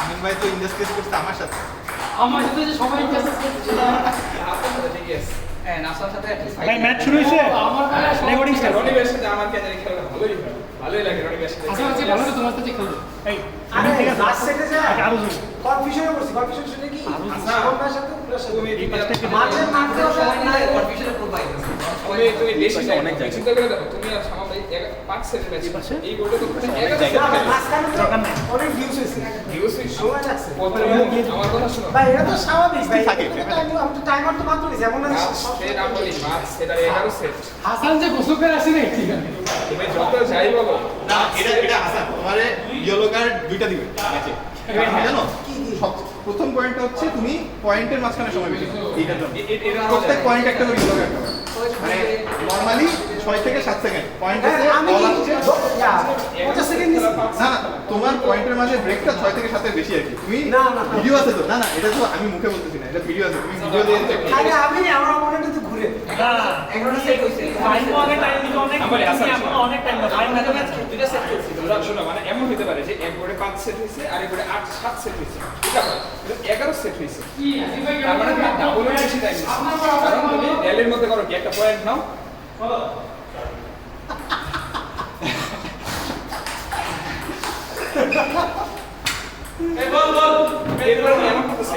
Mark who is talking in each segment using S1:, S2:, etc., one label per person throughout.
S1: আমিন ভাই তো ইন্ডাস্ট্রিজ করতে আমার সাথে
S2: যে সবাই ইন্টারেস্টেড ছিল
S3: আপনার সাথে ঠিক আছে হ্যাঁ নাসার সাথে
S4: ভাই ম্যাচ শুরু হয়েছে
S2: আমার
S4: রেকর্ডিং স্টার্ট
S3: রনি ভাইয়ের সাথে আমার কেন খেলা ভালোই লাগে রনি ভাইয়ের সাথে
S2: আচ্ছা আচ্ছা ভালো তো তোমার সাথে খেলবো
S4: এই
S5: আরে
S4: ঠিক আছে
S5: লাস্ট সেটে যা
S4: আরো জোরে
S5: কনফিউশনে পড়ছি কনফিউশন শুনে কি
S3: আচ্ছা।
S5: আমার সাথে পুরো সাথে
S3: তুমি
S5: মাঝে মাঝে
S3: সময়
S5: না
S3: নিয়ে কনফিউশনে পড়বাই তুমি বেশি অনেক জায়গা চিন্তা করে দেখো তুমি আর সামা ভাই 5 সেটের ম্যাচ এই গোলটা তো 11 সেট
S5: মাঝখানে তো
S4: দরকার নেই।
S5: অনেক ভিউজ হয়েছে
S3: ভিউস
S5: সময় লাগছে
S3: আমার কথা শোনো
S5: ভাই এটা তো স্বাভাবিক ভাই
S1: থাকে।
S5: আমি তো টাইমার তো মাত্র দিছি এমন না
S3: সেট আমি বলি 5 সেট আর 11 সেট
S2: হাসান যে গোসল করে আসে না ঠিক আছে
S3: তুমি যত যাই বলো
S1: না এটা হাসান তোমারে ইয়েলো কার্ড দুইটা দিবে ম্যাচে জানো প্রথম পয়েন্টটা হচ্ছে তুমি পয়েন্টের মাঝখানে সময় বেশি এইটার জন্য প্রত্যেক পয়েন্ট একটা করে ইয়েলো কার্ড মানে নরমালি 6 থেকে 7 সেকেন্ড পয়েন্ট আছে
S5: আমি
S1: বল আসছে
S5: 50 সেকেন্ড নিছি
S1: না না তোমার পয়েন্টের মাঝে ব্রেকটা 6 থেকে 7 এর বেশি আর কি তুমি
S5: না, না।
S1: ভিডিও আছে তো না না এটা তো আমি মুখে বলতেছি না এটা ভিডিও আছে তুমি ভিডিও দিয়ে check করো।
S5: আরে আমি আমার মনে তো ঘুরে
S4: না
S3: 11 সেট হইছে
S4: ফাইন অনেক টাইম দিতে অনেক
S3: আমার হাসান
S4: এখন অনেক টাইম লাগে ফাইন
S3: আমাদের ম্যাচ দুইটা সেট চলছে তোমরা শোনো মানে এমন হতে পারে যে এক বোর্ডে 5 সেট হইছে আর এক বোর্ডে 8 7 সেট হইছে ঠিক আছে 11 সেট হইছে তার মানে তুমি ডাবলের বেশি টাইম নিছো কারণ তুমি র্যালির মধ্যে করো কি একটা পয়েন্ট নাও এরপর আমি এমন করতেছি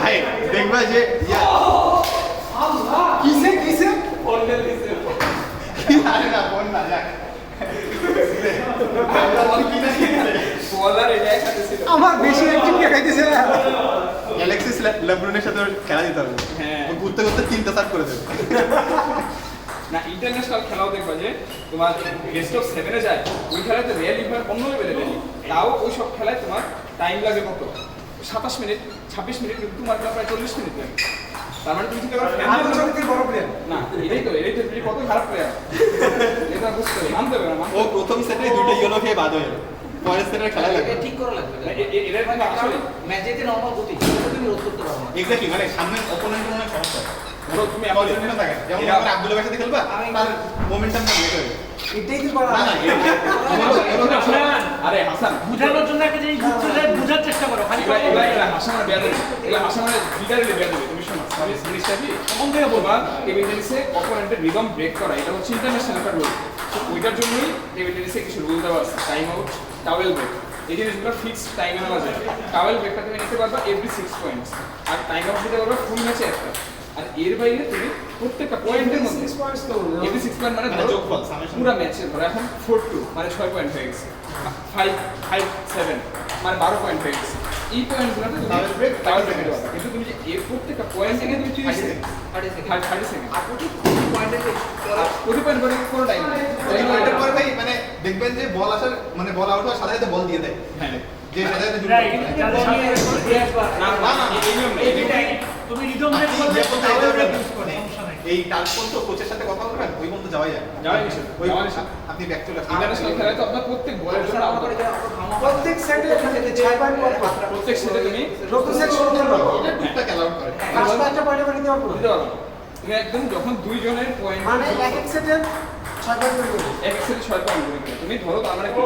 S1: ভাই দেখবা যে
S5: কিসে কিসে
S1: আরে না বল না যাক
S3: বলার এটা একসাথে ছিল
S5: আমার বেশি অ্যাক্টিভ দেখাইতেছে না
S1: অ্যালেক্সিস লেব্রনের সাথে ওর খেলা দিতে হবে
S3: হ্যাঁ।
S1: ও ঘুরতে ঘুরতে 3টা সার্ভ করে দেবে
S3: না ইন্টারন্যাশনাল খেলাও দেখবা যে তোমার বেস্ট অফ 7 এ যায় ওই খেলাতে রিয়েল লিভার অন্য লেভেলে রেলি তাও ওই সব খেলায় তোমার টাইম লাগে কত 27 মিনিট 26 মিনিট কিন্তু তোমার খেলা প্রায় 40 মিনিট লাগে তার মানে তুমি কি করো
S5: আন্তর্জাতিক বড় প্লেয়ার
S3: না এটাই তো তুমি কত খারাপ প্লেয়ার এটা বুঝতে হবে মানতে হবে না
S1: ও প্রথম সেটে দুটো ইয়েলো খেয়ে বাদ হয়ে যাবে পরের সেটের খেলা লাগবে
S6: ঠিক করা লাগবে
S3: এর মানে আসলে
S6: ম্যাচে যে নরমাল গতি সেটা তুমি রোধ করতে পারো না
S1: এক্স্যাক্টলি মানে সামনে অপোনেন্টের অনেক সমস্যা
S3: ধরো তুমি
S1: এমন
S3: এমন
S1: জন্য থাকে যেমন যখন আব্দুল ভাইয়ের সাথে খেলবা তার মোমেন্টাম না লেগে যাবে
S5: এটাই কি করা
S1: না না
S3: আরে হাসান
S4: বুঝানোর জন্য একটা জিনিস বুঝতে বুঝার চেষ্টা করো খালি
S3: এগুলা হাসানের বেয়া দেবে এগুলা হাসানের লিডারের বেয়া দেবে তুমি শোনো আমি জিনিসটা কি তখন থেকে বলবা টেবিল টেনিসে অপোনেন্টের রিদম ব্রেক করা এটা হচ্ছে ইন্টারন্যাশনাল একটা রুল তো ওইটার জন্যই টেবিল টেনিসে কিছু রুল দেওয়া আছে টাইম আউট টাওয়েল ব্রেক এই জিনিসগুলো ফিক্সড টাইমে নেওয়া যায় টাওয়েল ব্রেকটা তুমি নিতে পারবা এভরি 6 পয়েন্টস আর টাইম আউট দিতে পারবা ফুল ম্যাচে একটা আর এর বাইরে তুমি প্রত্যেকটা পয়েন্টের মধ্যে
S5: 6 পয়েন্টস তো
S3: এভরি 6 পয়েন্ট মানে
S1: মানে
S3: ধরো
S1: যোগফল, summation।
S3: পুরো ম্যাচে ধরো এখন 4-2 মানে 6 পয়েন্ট হয়ে গেছে 5-7 মানে 12 পয়েন্ট হয়ে গেছে এই পয়েন্টগুলোতে তুমি
S1: Towel break,
S3: টাওয়েল ব্রেক দেওয়া কিন্তু তুমি যে এর প্রত্যেকটা পয়েন্ট থেকে তুমি 30 সেকেন্ড 30 সেকেন্ড
S6: আর প্রতি পয়েন্টের
S3: প্রতি পয়েন্ট করে কোনো টাইম নেই
S1: এটার পরে ভাই মানে দেখবেন যে বল আসার মানে বল আউট হওয়ার সাথে সাথে বল দিয়ে দেয়
S3: হ্যাঁ
S1: যে সাথে সাথে
S4: রাইট
S3: না না এই নিয়ম নেই
S4: তুমি রিদম ব্রেক
S1: আপনি
S4: করলে
S1: যে পর্যন্ত
S4: টাওয়ার ব্রেক
S1: যাবেন,
S4: ইউজ করো সমস্যা নাই
S1: এই টাচ পর্যন্ত কোচের সাথে কথা বলবেন ওই পর্যন্ত যাওয়াই যায়
S3: যাওয়াই নিষেধ,
S1: ওই
S3: যাওয়াই নিষেধ।
S1: আপনি ব্যাক চলে আসেন
S3: ইন্টারন্যাশনাল খেলায় তো আপনার প্রত্যেক বলের জন্য
S6: আমাদের
S3: আপনার
S5: প্রত্যেক সেটে 6 পয়েন্ট পর পর
S3: প্রত্যেক সেটে তুমি
S5: নতুন সেট শুরু করবে
S1: এটা টুকটাক অ্যালাউ করে
S5: ফার্স্ট একটা পয়েন্ট করে দেওয়ার পর
S3: দিতে পারো তুমি একদম যখন দুইজনের পয়েন্ট
S5: মানে এক এক সেটে 6 পয়েন্ট করে দেবে
S3: এক সেটে 6 পয়েন্ট করে দিবে। তুমি ধরো তার মানে কি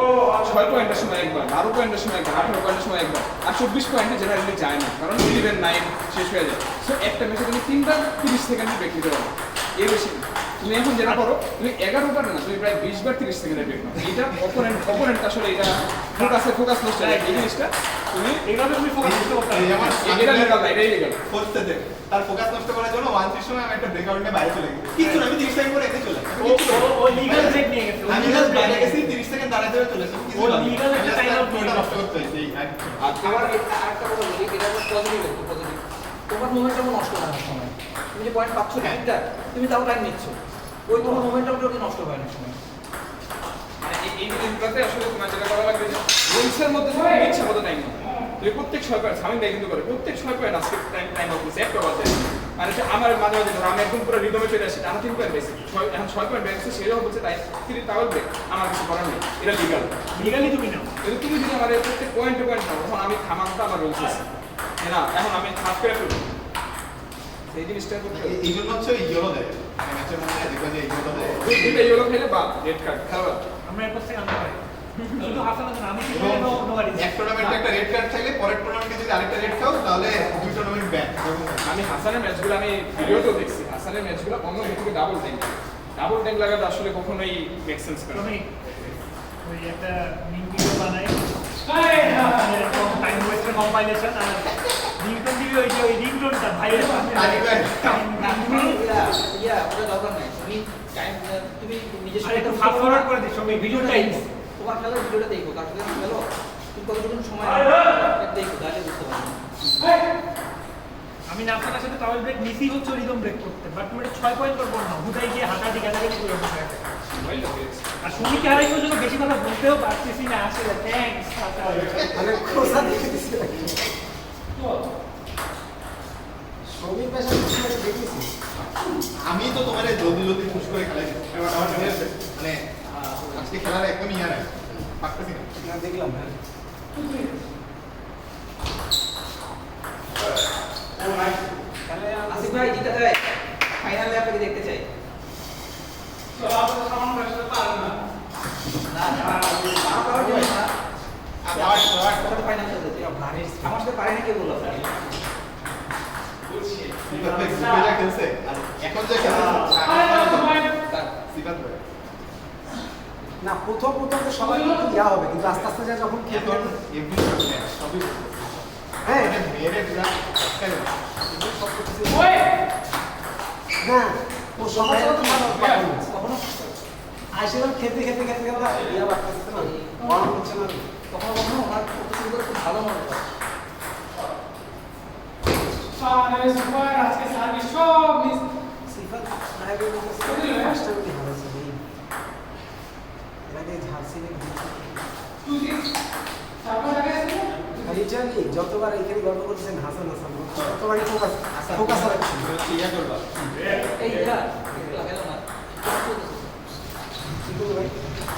S3: 6 পয়েন্টের সময় একবার 12 পয়েন্টের সময় একবার 18 পয়েন্টের সময় একবার আর 24 পয়েন্টে জেনারেলি যায় না কারণ 11 9 শেষ হয়ে যায় সো একটা ম্যাচে তুমি 3টা 30 সেকেন্ডে ব্রেক দিতে পারো এর বেশি না। তুমি এখন যেটা করো তুমি 11 বার না তুমি প্রায় 20 বার 30 সেকেন্ডে ব্রেক নাও এটা অপোনেন্ট আসলে এটা ফোকাস নষ্ট হয় এই জিনিসটা তুমি
S4: এইভাবে তুমি ফোকাস করতে পারো
S1: এই যেমন
S3: এটা লিগাল না এটা ইলিগাল
S1: ফোর্থ সেটে তার ফোকাস নষ্ট করার জন্য 1-3 সময় আমি একটা ব্রেকআউট নিয়ে বাইরে চলে গেছি কিছু না আমি 30 সেকেন্ড পরে এসে চলে আসি।
S4: ও ও লিগ্যাল ব্রেক নিয়ে গেছে
S1: আমি জাস্ট বাইরে গেছি 30 সেকেন্ড দাঁড়াতে হয়ে চলে এসেছি কিছু
S4: ও
S1: না
S4: legal একটা time out
S1: ওটা নষ্ট করতে হয়েছে এই আর কি।
S3: আর
S6: আমার আরেকটা কথা বলি এটা হচ্ছে পজিটিভ একটু পজিটিভ তোমার মোমেন্টাম নষ্ট হয় না সময় তুমি যে পয়েন্ট পাচ্ছ তিনটা তুমি তাও টাইম নিচ্ছ ওই তোমার মোমেন্টামটা নষ্ট হয় না সময়
S3: মানে এই জিনিসগুলোতে আসলে তোমার যেটা করা লাগবে যে রুলসের মধ্যে তুমি ইচ্ছা মতো টাইম নাও তুমি প্রত্যেক 6 পয়েন্ট আমি তাই কিন্তু করে প্রত্যেক 6 পয়েন্ট আজকে টাইম আউট করছে একটা বাজে মানে হচ্ছে আমার মাঝে মাঝে ধরো আমি একদম পুরো রিদমে চলে আসি আমার 3 পয়েন্ট বেশি এখন 6 পয়েন্ট বেশি সেটাও বলছে তাই তিনি তাও ব্রেক আমার কিছু করার নেই এটা লিগাল
S4: লিগ্যালি তুমি নাও
S3: কিন্তু তুমি যদি আমার প্রত্যেক পয়েন্টে পয়েন্ট নাও তখন আমি থামানোটা আমার রুলস আছে না এখন আমি হাফ করে ফেলবো সেই জিনিসটা করতে হবে
S1: এই জন্য হচ্ছে ইয়েলো দেয় মানে ম্যাচের মধ্যে দেখবেন যে ইয়েলো দেয়
S3: দুইটা ইয়েলো খেলে বা রেড কার্ড খেলা
S4: আমরা এরপর থেকে আনতে পারি শুধু হাসান না আমি কি
S1: এবং
S4: নো নো
S1: এক টুর্নামেন্টে একটা রেড কার্ড থাকলে পরের টুর্নামেন্টে যদি আরেকটা রেড খাও তাহলে দুই টুর্নামেন্ট ব্যান।
S3: আমি হাসানের ম্যাচগুলো আমি ভিডিওতেও দেখছি, হাসানের ম্যাচগুলো অন্য থেকে ডাবল টাইম লাগাতে আসলে কখনোই মেক সেন্স করে না।
S4: তুমি ওই একটা মিম ভিডিও বানাই এরকম টাইম ওয়েস্টার কম্পাইলেশন আর রিংটোন দিবি ওই যে ওই রিংটোনটা ভাইয়ের সামনে
S6: না তুমি ওটা দরকার নাই, তুমি টাইম তুমি নিজের
S4: আর একটু ফাস্ট ফরওয়ার্ড করে দিস সঙ্গে
S6: ভিডিওটাই
S4: ভিডিওটাই
S6: তোমার খেলার ভিডিওটা দেখো, তার সাথে খেলো, তুমি কতটুকু সময় দেখো তাহলে বুঝতে পারবে।
S4: আমি নাফসানের সাথে টাওয়েল ব্রেক মিসি হচ্ছে রিদম ব্রেক করতে, বাট তুমি 6 পয়েন্ট করবো না, হুদাই গিয়ে হাঁটাহাঁটি কাটাকাটি করে বসে আছে। আর সুমিকে হারাই পর্যন্ত বেশি কথা বলতেও পারতেছি না আসলে। থ্যাঙ্কস
S5: মানে খোসা দেখে দিছি নাকি? শ্রমিক পেশা দেখেছি।
S1: আমি তো তোমার জলদি জলদি পুশ করে খেলাই এবার আমার মনে আছে মানে আজকে খেলার একদমই ইয়া নাই, পারতেছি না।
S5: না দেখলাম হ্যাঁ।
S6: আসিফ ভাই জিতে যায়, ফাইনালে আপনাকে দেখতে চাই। না আমার জন্য না, আমার ফাইনাল খেলতে চাই। আমার সাথে পারে না কে বললো আপনাকে?
S1: সিফাত ভাই গ্রুপে যা খেলছে আর এখন যে খেলছে সিফাত ভাই
S5: না প্রথম তো সবাই একটু ইয়া হবে, কিন্তু আস্তে আস্তে যা যখন খেলতে
S1: এখন এমনি সবই
S5: হ্যাঁ
S1: মানে মেয়েরে পুরা আটকায় দেয়।
S5: সব কিছু না ও সবাই তো ভালো পারফরম্যান্স
S6: কখনো
S5: আসলে খেলতে খেলতে খেলতে খেলতে ইয়া বাড়তেছে না বল হচ্ছে না।
S6: কখনো কখনো ওনার প্রতিযোগিতা খুব ভালো মনে হয়।
S2: সুপার আজকে সার্ভিস সব মিস।
S5: সিফাত সাহেবের কাছে ফার্স্ট টাইম কি ভালো ছিল এর আগে ঝাড়সি নে
S2: তারপর আগে
S5: লিটারালি যতবার এখানে গল্প করতেছেন হাসান হাসান ততবারই ফোকাস ফোকাস রাখছি
S1: হচ্ছে ইয়া করবা
S6: এই লাগালো না
S5: কিন্তু ভাই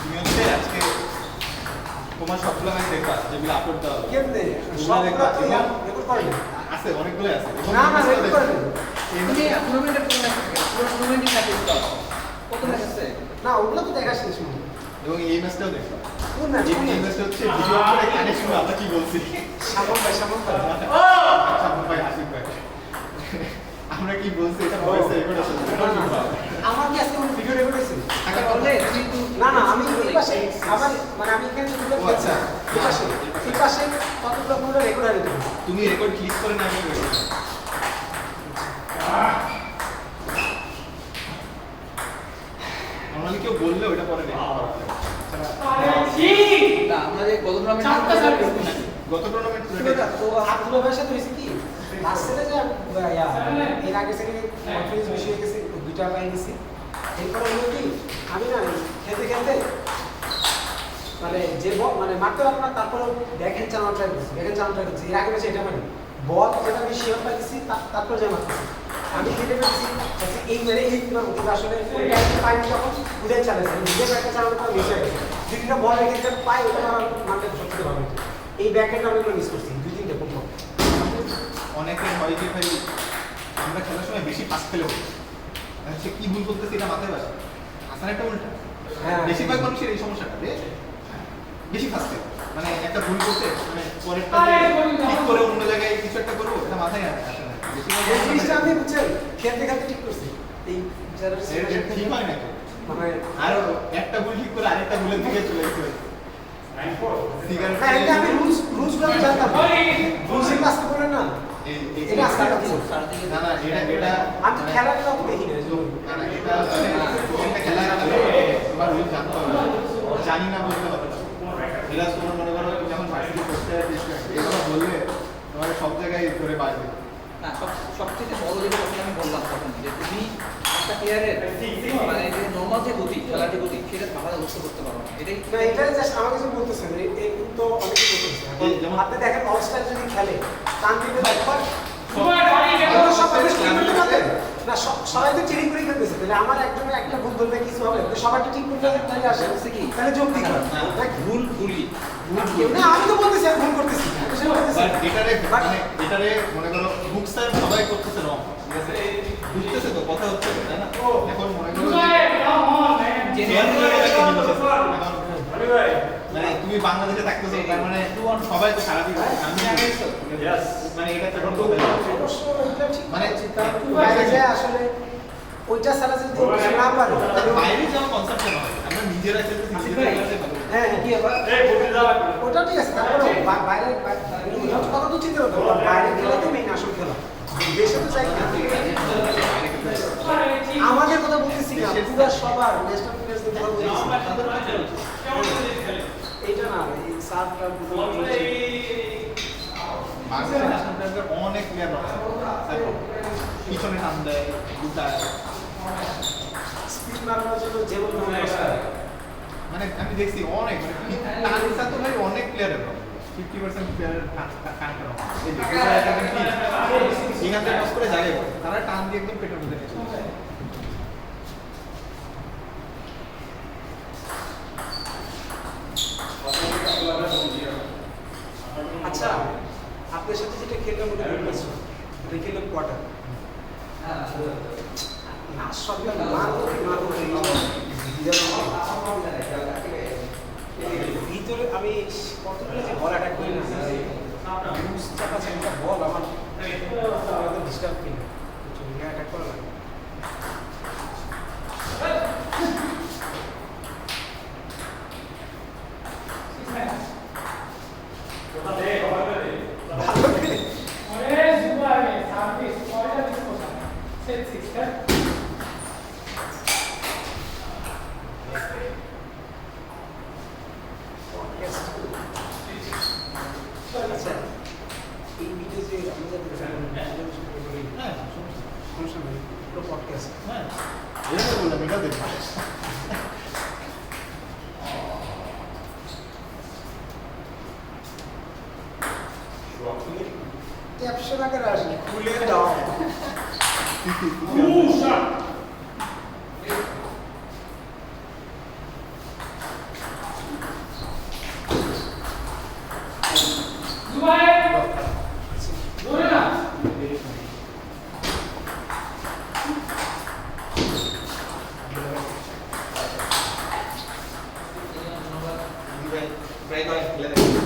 S1: তুমি হচ্ছে আজকে তোমার সবগুলো ম্যাচ দেখবা যেগুলো আপলোড দেওয়া হবে
S5: কেমনে
S1: ওগুলো দেখবা
S5: সবগুলো তো রেকর্ড করেন
S1: আছে অনেকগুলো আছে
S5: না না রেকর্ড করেন
S6: তুমি টুর্নামেন্টে কোন ম্যাচ থাকে? পুরো টুর্নামেন্টই থাকে তো। কত ম্যাচ আছে?
S5: না ওগুলো তো দেখা শেষ না
S1: এবং এই ম্যাচটাও দেখবা
S5: কোন ম্যাচ
S1: এই ম্যাচটা হচ্ছে ভিডিও করে কানে শুনে আমরা কি বলছি
S5: সামন ভাই
S1: আচ্ছা ভাই আসিফ ভাই আমরা কি বলছি এটা ভয়েসে রেকর্ড আছে
S5: আমার কি আজকে কোনো ভিডিও রেকর্ড হয়েছে
S6: আচ্ছা বললে তুই তো
S5: না না আমি এই পাশে আমার মানে আমি এখানে যেগুলো
S1: ও আচ্ছা।
S5: এই পাশে কতগুলো পুরো রেকর্ড হয়ে গেছে
S1: তুমি রেকর্ড ক্লিক করে না আমি রেকর্ড নরমালি কেউ বললে ওটা পরে রেকর্ড করা যায়
S6: না আমরা যে গত
S2: চারটা সার্ভিস
S6: টুর্নামেন্ট
S1: গত টুর্নামেন্ট
S6: তো
S5: হাতগুলো ভাষা তো হয়েছে কি লাস্টে যে ইয়া এর আগে থেকে কনফারেন্স বেশি হয়ে গেছে দুইটা পাই গেছি এরপরে হলো কি আমি না খেলতে খেলতে মানে যে মানে মারতে পারবো না তারপরে দেখেন চালানো ট্রাই করছি এর আগে বেশি এটা মানে বল যেটা আমি শিওর পাইছি তারপর যে মারতেছি আমি খেলে পেয়েছি এই মেরে এই কিন্তু আসলে পাইনি যখন উড়ে চালাইছে নিজে ব্যাটে চালানোর পর মিস হয়ে গেছে দুইটা বল রেখে পাই ওটা মারতে সত্যি ভালো এই ব্যাকেটটা আমি মিস করছি দুই তিনটে কোন
S1: অনেকের হয় যে ভাই আমরা খেলার সময় বেশি ফাস্ট খেলে হতো সে কি ভুল করতেছে এটা মাথায় বাসে আসার একটা উল্টা
S5: হ্যাঁ
S1: বেশিরভাগ মানুষের এই সমস্যাটা বেশি ফাস্ট খেলে মানে একটা ভুল করতে মানে পরেরটা ঠিক করে অন্য জায়গায় কিছু একটা করবো এটা মাথায় আসে না বেশিরভাগ
S5: এই জিনিসটা আমি বুঝছেন খেলতে খেলতে ঠিক করছি এই যারা
S1: ঠিক হয় না
S5: মানে
S1: আর একটা ভুল ঠিক করে আরেকটা ভুলের দিকে চলে যেতে হয়
S5: হ্যাঁ এটা আমি রুলসগুলো জানতাম রুলসের ক্লাস করে না এটা আজকে
S1: না না এটা
S5: আমি তো খেলাটা তো দেখি না
S1: না না এটা একটা খেলা তোমার রুল জানতে হবে জানি না বলতে হবে না এটা তোমার মনে করো যখন ভার্সিটি করতে এটা বললে তোমার সব জায়গায় ধরে বাজবে
S6: না সবচেয়ে বড় যেটা কথা আমি বললাম তখন যে তুমি একটা প্লেয়ারের মানে যে নর্মাল যে গতি খেলার যে গতি সেটা ভালো বুঝতে করতে পারো না এটাই
S5: না এটা জাস্ট আমাকে কিছু বলতেছেন এই তো অনেকে বলতেছে এখন আপনি দেখেন অল স্টার যদি খেলে টান দিতে দেখবার না সবাই তো চিটিং করে খেলতেছে তাহলে আমার একজনের একটা ভুল ধরলে কিছু হবে সবাইটা ঠিক করতে তাহলে আসে তাহলে যোগ দিতে
S6: ভুল ভুলই
S5: না আমি তো বলতেছি আমি ভুল করতেছি
S1: এটারে মানে এটারে মনে করো বুক স্যার সবাই করতেছে রং ঠিক আছে বুঝতেছে তো কথা হচ্ছে তো, তাই না এখন মনে করো মানে তুমি তুমি বাংলাদেশে থাকতেছো তার মানে সবাই তো সারা দিন আমি মানে এটা তো
S5: অবশ্য এটা ঠিক
S1: মানে
S5: দেখা যায় আসলে ওইটা ছাড়া যদি কেউ কিছু না পারে
S1: বাইরে যাওয়া কনসেপ্ট না আমরা নিজেরা খেলতে নিজেরা খেলতে পারি
S5: হ্যাঁ কি আবার ওটা ঠিক আছে তারপরে বাইরে কথা তো চিন্তা করতে হবে বাইরে খেলা তো মেইন আসল খেলা দেশে তো চাই না আমাদের কথা বলতেছি না পুরো সবার ন্যাশনাল প্লেয়ারদের কথা বলতেছি এইটা না এই সাতটা
S1: বাংলাদেশ ন্যাশনাল প্লেয়ারদের অনেক প্লেয়ার আছে পিছনে টান দেয় গুটায়
S5: স্পিড মারানোর জন্য যেমন
S1: মানে আমি দেখছি অনেক মানে টান দিতে তো ভাই অনেক প্লেয়ারের 50% প্লেয়ারের টান করা এই যে এখান থেকে পাস করে যায় তারা টান দিয়ে একদম পেটের মধ্যে নিয়ে চলে যায়।
S5: আচ্ছা আপনার সাথে যেটা খেললাম ওটা বলতেছি এটা খেললাম কোয়ার্টার না সরকার ভিতরে আমি কতগুলো যে বল অ্যাটাক করি না একটা বল আমার ডিস্টার্ব কিনা অ্যাটাক করা লাগে আচ্ছা এই ভিডিও যে আমাদের সমস্যা নেই পুরো পডকাস্ট
S1: হ্যাঁ এটা বললাম এটা দেখো
S5: ক্যাপশন আকারে আসে খুলে দাও
S1: ট্রাই করে খেলে দেখো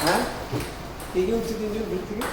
S5: হ্যাঁ এগিয়ে উঠছে তিনজন দূর থেকে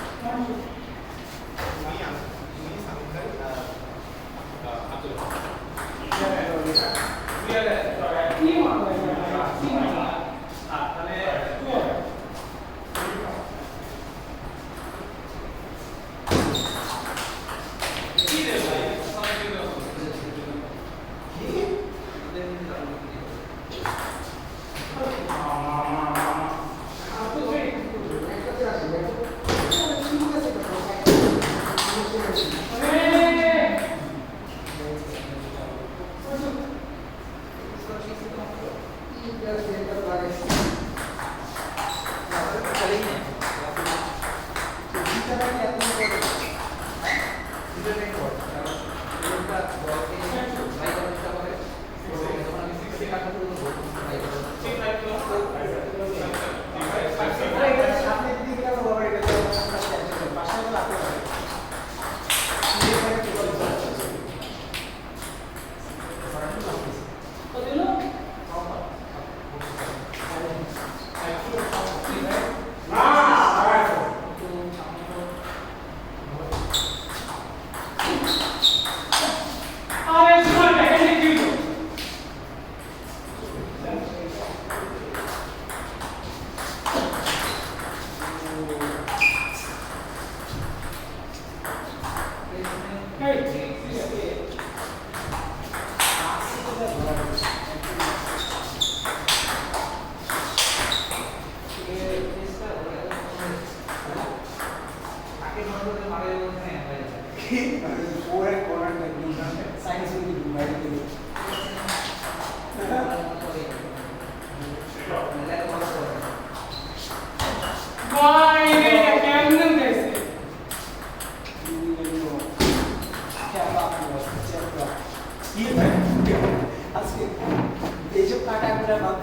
S5: এইসব টাকা আমরা বাদ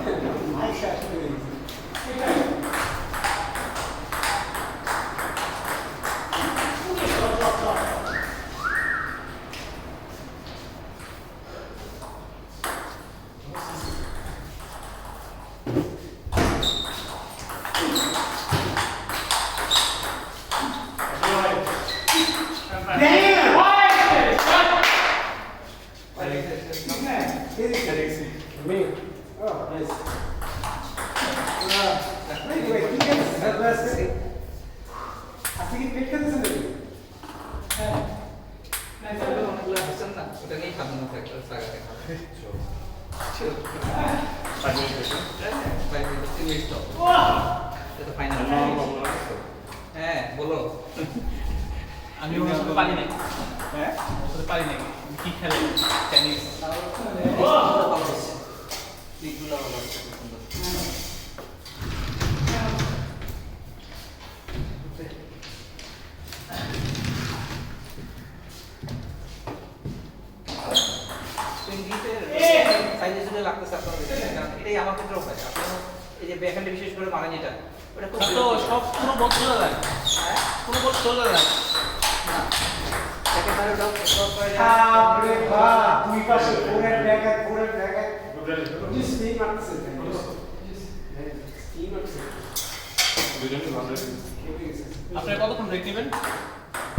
S6: স্টপ এটা তো ফাইনাল হ্যাঁ বলো
S4: আমি ওর সাথে পারি নাই
S1: হ্যাঁ
S4: ওর সাথে পারি নাই কি খেলে টেনিস
S6: দিকগুলো ভালো আছে খুব সুন্দর সাইজের জন্য লাগতেছে আপনার এটাই আমার ক্ষেত্রেও হয় আপনার এই যে ব্যাকহ্যান্ডে বিশেষ করে মারেন যেটা ওটা খুব
S4: তো সব পুরো বল চলে যায় পুরো বল চলে যায়
S6: ব্যাকহ্যান্ড মারে ওটাও ক্রস করে
S5: আরে বাহ দুই পাশে ফোরের ব্যাকআপ দুই স্পিন মারতেছে স্পিন মারতেছে
S1: দুজনই ভালো
S4: আপনারা কতক্ষণ ব্রেক নেবেন